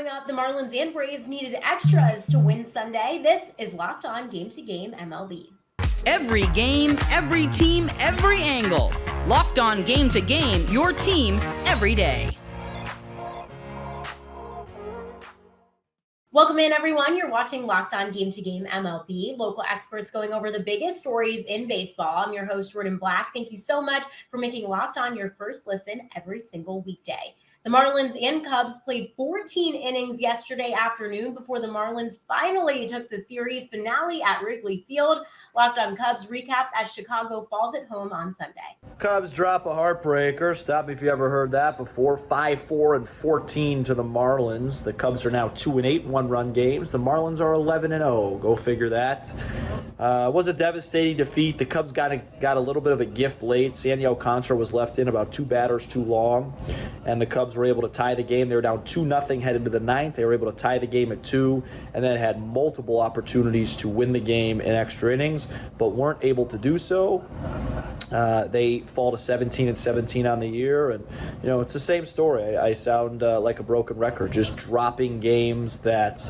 Coming up, the Marlins and Braves needed extras to win Sunday. This is Locked On Game to Game MLB. Every game, every team, every angle. Locked On Game to Game, your team every day. Welcome in, everyone. You're watching Locked On Game to Game MLB, local experts going over the biggest stories in baseball. I'm your host, Jourdan Black. Thank you so much for making Locked On your first listen every single weekday. The Marlins and Cubs played 14 innings yesterday afternoon before the Marlins finally took the series finale at Wrigley Field. Locked On Cubs recaps as Chicago falls at home on Sunday. Cubs drop a heartbreaker. Stop me if you ever heard that before. 5-4-14 to the Marlins. The Cubs are now 2-8 one-run games. The Marlins are 11-0. Go figure that. It was a devastating defeat. The Cubs got a little bit of a gift late. Sandy Alcantara was left in about 2 batters too long, and the Cubs were able to tie the game. They were down 2-0 headed into the ninth. They were able to tie the game at 2, and then had multiple opportunities to win the game in extra innings, but weren't able to do so. They fall to 17-17 on the year, and it's the same story. I sound like a broken record, just dropping games that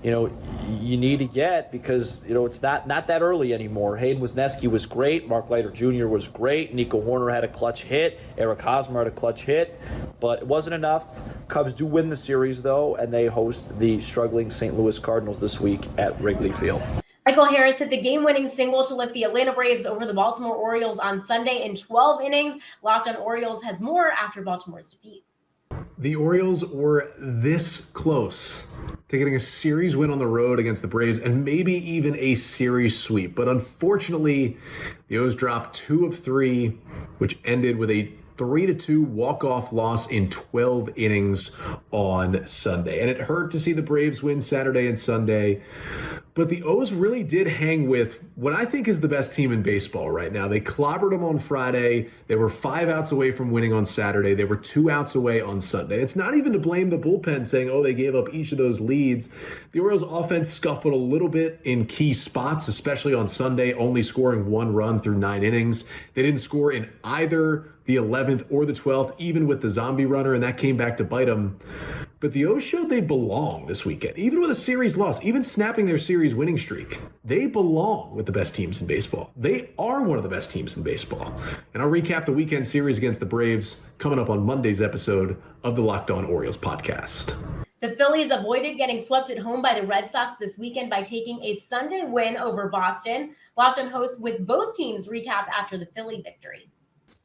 you need to get because it's not that early anymore. Hayden Wesneski was great. Mark Leiter Jr. was great. Nico Horner had a clutch hit. Eric Hosmer had a clutch hit, but it wasn't enough. Cubs do win the series though, and they host the struggling St. Louis Cardinals this week at Wrigley Field. Michael Harris hit the game-winning single to lift the Atlanta Braves over the Baltimore Orioles on Sunday in 12 innings. Locked On Orioles has more after Baltimore's defeat. The Orioles were this close to getting a series win on the road against the Braves and maybe even a series sweep. But unfortunately, the O's dropped 2 of 3, which ended with a 3-2 walk-off loss in 12 innings on Sunday. And it hurt to see the Braves win Saturday and Sunday. But the O's really did hang with what I think is the best team in baseball right now. They clobbered them on Friday. They were 5 outs away from winning on Saturday. They were 2 outs away on Sunday. It's not even to blame the bullpen saying, they gave up each of those leads. The Orioles offense scuffled a little bit in key spots, especially on Sunday, only scoring 1 run through 9 innings. They didn't score in either the 11th or the 12th, even with the zombie runner, and that came back to bite them. But the O's showed they belong this weekend. Even with a series loss, even snapping their series winning streak, they belong with the best teams in baseball. They are one of the best teams in baseball. And I'll recap the weekend series against the Braves coming up on Monday's episode of the Locked On Orioles podcast. The Phillies avoided getting swept at home by the Red Sox this weekend by taking a Sunday win over Boston. Locked On hosts with both teams recap after the Philly victory.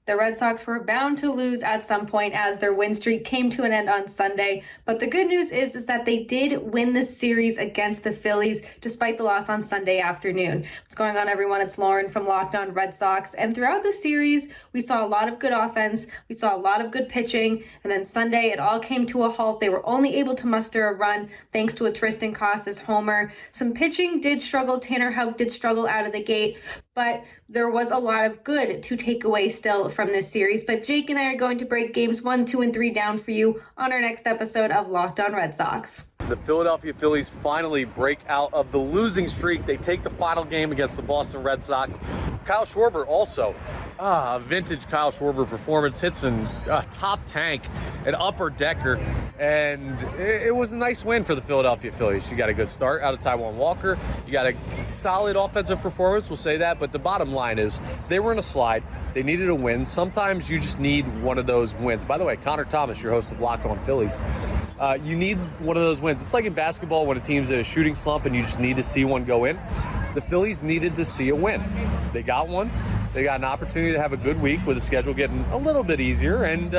The Red Sox were bound to lose at some point as their win streak came to an end on Sunday. But the good news is that they did win the series against the Phillies despite the loss on Sunday afternoon. What's going on, everyone? It's Lauren from Locked On Red Sox. And throughout the series, we saw a lot of good offense. We saw a lot of good pitching. And then Sunday, it all came to a halt. They were only able to muster a run thanks to a Tristan Casas homer. Some pitching did struggle. Tanner Houck did struggle out of the gate. But there was a lot of good to take away still from this series. But Jake and I are going to break games 1, 2, and 3 down for you on our next episode of Locked On Red Sox. The Philadelphia Phillies finally break out of the losing streak. They take the final game against the Boston Red Sox. Kyle Schwarber also, vintage Kyle Schwarber performance, hits in top tank, an upper decker, and it was a nice win for the Philadelphia Phillies. You got a good start out of Taijuan Walker. You got a solid offensive performance, we'll say that, but the bottom line is they were in a slide. They needed a win. Sometimes you just need one of those wins. By the way, Connor Thomas, your host of Locked On Phillies, you need one of those wins. It's like in basketball when a team's in a shooting slump and you just need to see one go in. The Phillies needed to see a win. They got one. They got an opportunity to have a good week with the schedule getting a little bit easier. And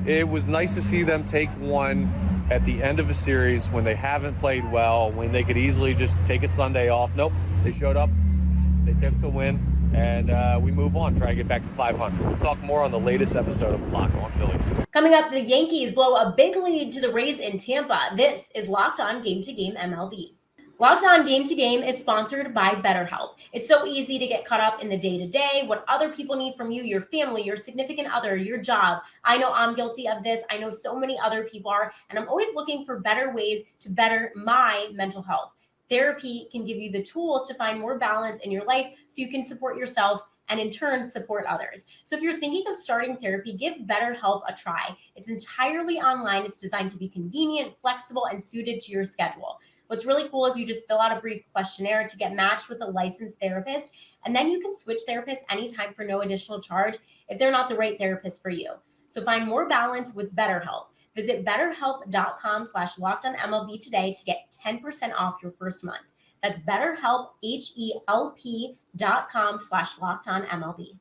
it was nice to see them take one at the end of a series when they haven't played well, when they could easily just take a Sunday off. Nope, they showed up. They took the win. And we move on, try to get back to 500. We'll talk more on the latest episode of Locked On Phillies. Coming up, the Yankees blow a big lead to the Rays in Tampa. This is Locked On Game to Game MLB. Locked On Game to Game is sponsored by BetterHelp. It's so easy to get caught up in the day-to-day, what other people need from you, your family, your significant other, your job. I know I'm guilty of this. I know so many other people are, and I'm always looking for better ways to better my mental health. Therapy can give you the tools to find more balance in your life so you can support yourself and in turn support others. So if you're thinking of starting therapy, give BetterHelp a try. It's entirely online. It's designed to be convenient, flexible, and suited to your schedule. What's really cool is you just fill out a brief questionnaire to get matched with a licensed therapist, and then you can switch therapists anytime for no additional charge if they're not the right therapist for you. So find more balance with BetterHelp. Visit betterhelp.com/LockedOnMLB today to get 10% off your first month. That's BetterHelp, HELP.com/LockedOnMLB.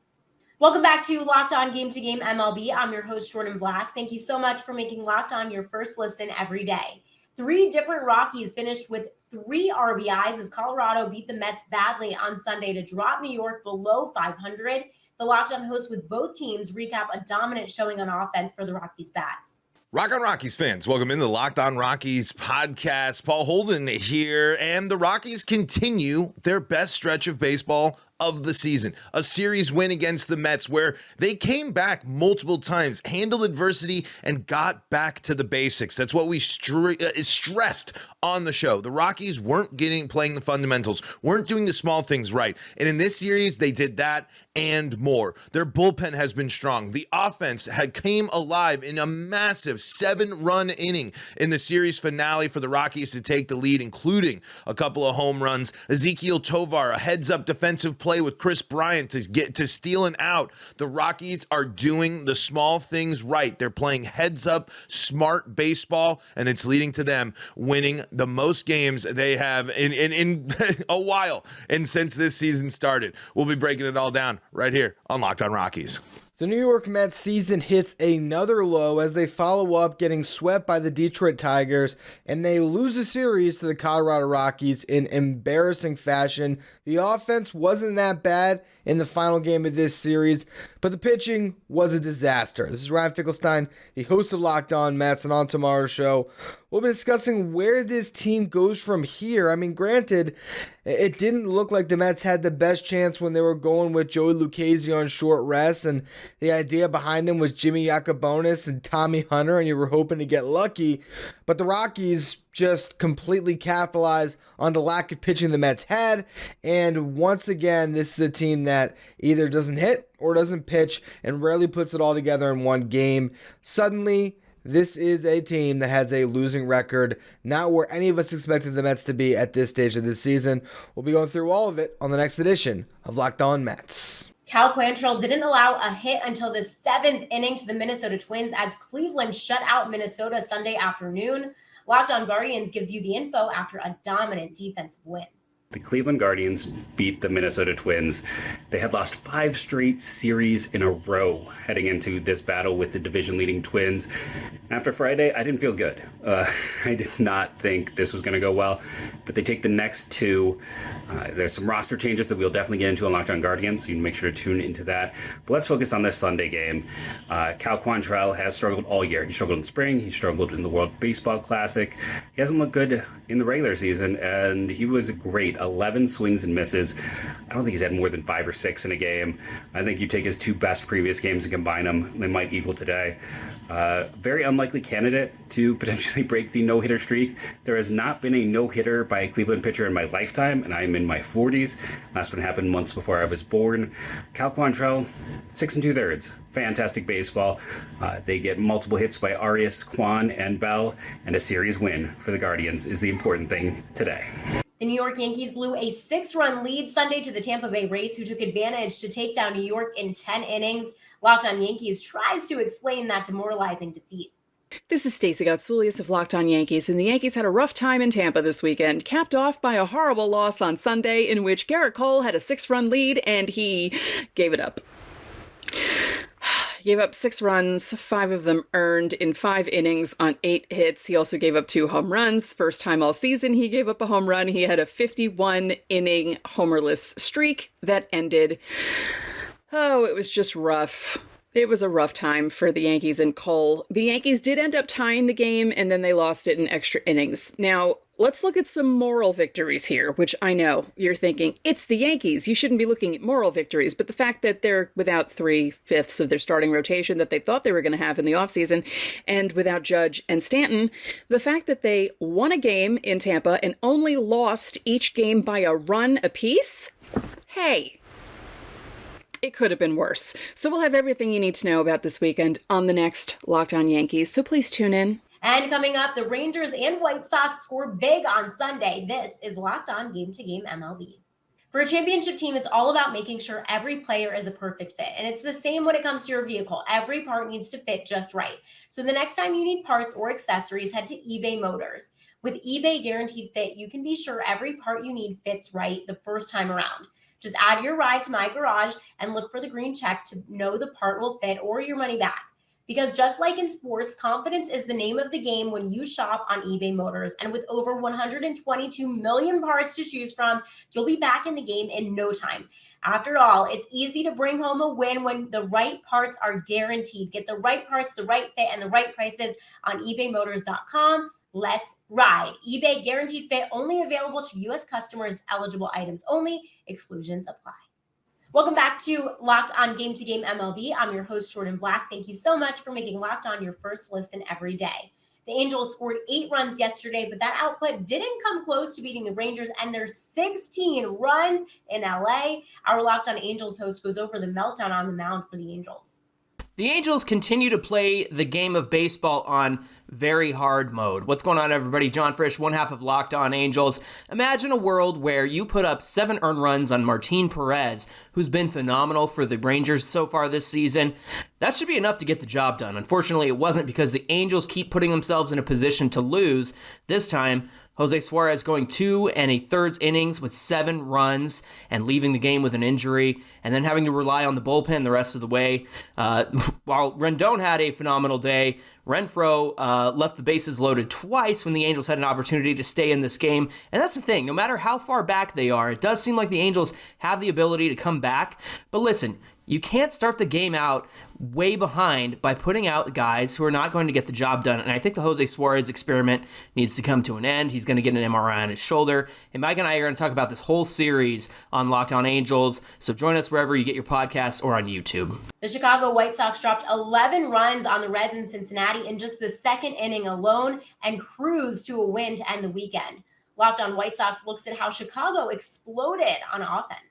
Welcome back to Locked On Game to Game MLB. I'm your host, Jourdan Black. Thank you so much for making Locked On your first listen every day. 3 different Rockies finished with 3 RBIs as Colorado beat the Mets badly on Sunday to drop New York below 500. The Locked On host with both teams recap a dominant showing on offense for the Rockies bats. Rock on Rockies fans, welcome into the Locked On Rockies podcast. Paul Holden here, and the Rockies continue their best stretch of baseball of the season. A series win against the Mets where they came back multiple times, handled adversity, and got back to the basics. That's what we stressed on the show. The Rockies weren't playing the fundamentals, weren't doing the small things right. And in this series, they did that and more. Their bullpen has been strong. The offense came alive in a massive 7-run inning in the series finale for the Rockies to take the lead, including a couple of home runs. Ezequiel Tovar, a heads-up defensive play with Chris Bryant to steal an out. The Rockies are doing the small things right. They're playing heads-up, smart baseball, and it's leading to them winning the most games they have in a while and since this season started. We'll be breaking it all down right here on Locked On Rockies. The New York Mets season hits another low as they follow up getting swept by the Detroit Tigers, and they lose a series to the Colorado Rockies in embarrassing fashion. The offense wasn't that bad in the final game of this series, but the pitching was a disaster. This is Ryan Finkelstein, the host of Locked On Mets, and on tomorrow's show, we'll be discussing where this team goes from here. I mean, granted, it didn't look like the Mets had the best chance when they were going with Joey Lucchesi on short rest, and the idea behind him was Jimmy Yacobonis and Tommy Hunter, and you were hoping to get lucky. But the Rockies just completely capitalized on the lack of pitching the Mets had, and once again, this is a team that either doesn't hit or doesn't pitch and rarely puts it all together in one game. Suddenly, this is a team that has a losing record, not where any of us expected the Mets to be at this stage of the season. We'll be going through all of it on the next edition of Locked On Mets. Cal Quantrill didn't allow a hit until the 7th inning to the Minnesota Twins as Cleveland shut out Minnesota Sunday afternoon. Locked On Guardians gives you the info after a dominant defensive win. The Cleveland Guardians beat the Minnesota Twins. They had lost 5 straight series in a row heading into this battle with the division-leading Twins. After Friday, I didn't feel good. I did not think this was going to go well, but they take the next 2. There's some roster changes that we'll definitely get into on Locked On Guardians, so you can make sure to tune into that. But let's focus on this Sunday game. Cal Quantrill has struggled all year. He struggled in spring. He struggled in the World Baseball Classic. He hasn't looked good in the regular season, and he was great. 11 swings and misses. I don't think he's had more than 5 or 6 in a game. I think you take his 2 best previous games and combine them, they might equal today. Very unlikely candidate to potentially break the no-hitter streak. There has not been a no-hitter by a Cleveland pitcher in my lifetime, and I am in my 40s. Last one happened months before I was born. Cal Quantrill, 6 2/3. Fantastic baseball. They get multiple hits by Arias, Kwan, and Bell, and a series win for the Guardians is the important thing today. The New York Yankees blew a 6-run lead Sunday to the Tampa Bay Rays, who took advantage to take down New York in 10 innings. Locked On Yankees tries to explain that demoralizing defeat. This is Stacey Gotsoulias of Locked On Yankees, and the Yankees had a rough time in Tampa this weekend, capped off by a horrible loss on Sunday in which Garrett Cole had a 6-run lead and he gave it up. He gave up 6 runs, 5 of them earned in 5 innings on 8 hits. He also gave up 2 home runs. First time all season he gave up a home run. He had a 51-inning homerless streak that ended. Oh, it was just rough. It was a rough time for the Yankees and Cole. The Yankees did end up tying the game, and then they lost it in extra innings. Now, let's look at some moral victories here, which I know you're thinking, it's the Yankees. You shouldn't be looking at moral victories. But the fact that they're without 3/5 of their starting rotation that they thought they were going to have in the offseason, and without Judge and Stanton, the fact that they won a game in Tampa and only lost each game by a run apiece, hey, It could have been worse. So we'll have everything you need to know about this weekend on the next Locked On Yankees. So please tune in. And coming up, the Rangers and White Sox score big on Sunday. This is Locked On Game to Game MLB. For a championship team, it's all about making sure every player is a perfect fit. And it's the same when it comes to your vehicle. Every part needs to fit just right. So the next time you need parts or accessories, head to eBay Motors. With eBay Guaranteed Fit, you can be sure every part you need fits right the first time around. Just add your ride to My Garage and look for the green check to know the part will fit or your money back. Because just like in sports, confidence is the name of the game when you shop on eBay Motors. And with over 122 million parts to choose from, you'll be back in the game in no time. After all, it's easy to bring home a win when the right parts are guaranteed. Get the right parts, the right fit, and the right prices on ebaymotors.com. Let's ride. eBay Guaranteed Fit, only available to U.S. customers, eligible items only, exclusions apply. Welcome back to Locked On Game to Game MLB. I'm your host, Jourdan Black. Thank you so much for making Locked On your first listen every day. The Angels scored 8 runs yesterday, but that output didn't come close to beating the Rangers and their 16 runs in LA. Our Locked On Angels host goes over the meltdown on the mound for the Angels. The Angels continue to play the game of baseball on very hard mode. What's going on, everybody? John Frisch, one half of Locked On Angels. Imagine a world where you put up 7 earned runs on Martin Perez, who's been phenomenal for the Rangers so far this season. That should be enough to get the job done. Unfortunately, it wasn't because the Angels keep putting themselves in a position to lose. This time, Jose Suarez going 2 1/3 innings with 7 runs and leaving the game with an injury, and then having to rely on the bullpen the rest of the way. While Rendon had a phenomenal day, Renfroe left the bases loaded twice when the Angels had an opportunity to stay in this game. And that's the thing, no matter how far back they are, it does seem like the Angels have the ability to come back. But listen, you can't start the game out way behind by putting out guys who are not going to get the job done. And I think the Jose Suarez experiment needs to come to an end. He's going to get an MRI on his shoulder. And Mike and I are going to talk about this whole series on Locked On Angels. So join us wherever you get your podcasts or on YouTube. The Chicago White Sox dropped 11 runs on the Reds in Cincinnati in just the second inning alone and cruised to a win to end the weekend. Locked On White Sox looks at how Chicago exploded on offense.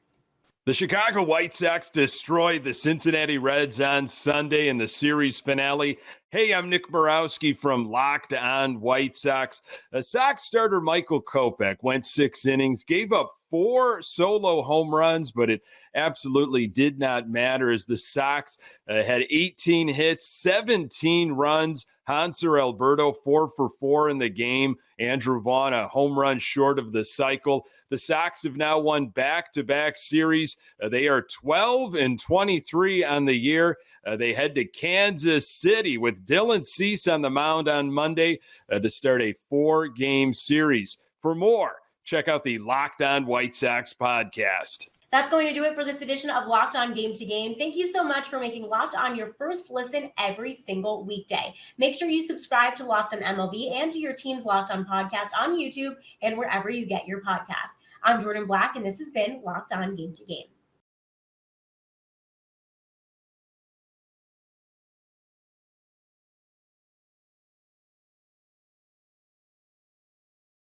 The Chicago White Sox destroyed the Cincinnati Reds on Sunday in the series finale. Hey, I'm Nick Borowski from Locked On White Sox. Sox starter Michael Kopech went 6 innings, gave up 4 solo home runs, but it absolutely did not matter as the Sox had 18 hits, 17 runs. Hanser Alberto 4 for 4 in the game. Andrew Vaughn a home run short of the cycle. The Sox have now won back-to-back series. They are 12-23 on the year. They head to Kansas City with Dylan Cease on the mound on Monday to start a 4-game series. For more, check out the Locked On White Sox podcast. That's going to do it for this edition of Locked On Game to Game. Thank you so much for making Locked On your first listen every single weekday. Make sure you subscribe to Locked On MLB and to your team's Locked On podcast on YouTube and wherever you get your podcasts. I'm Jourdan Black, and this has been Locked On Game to Game.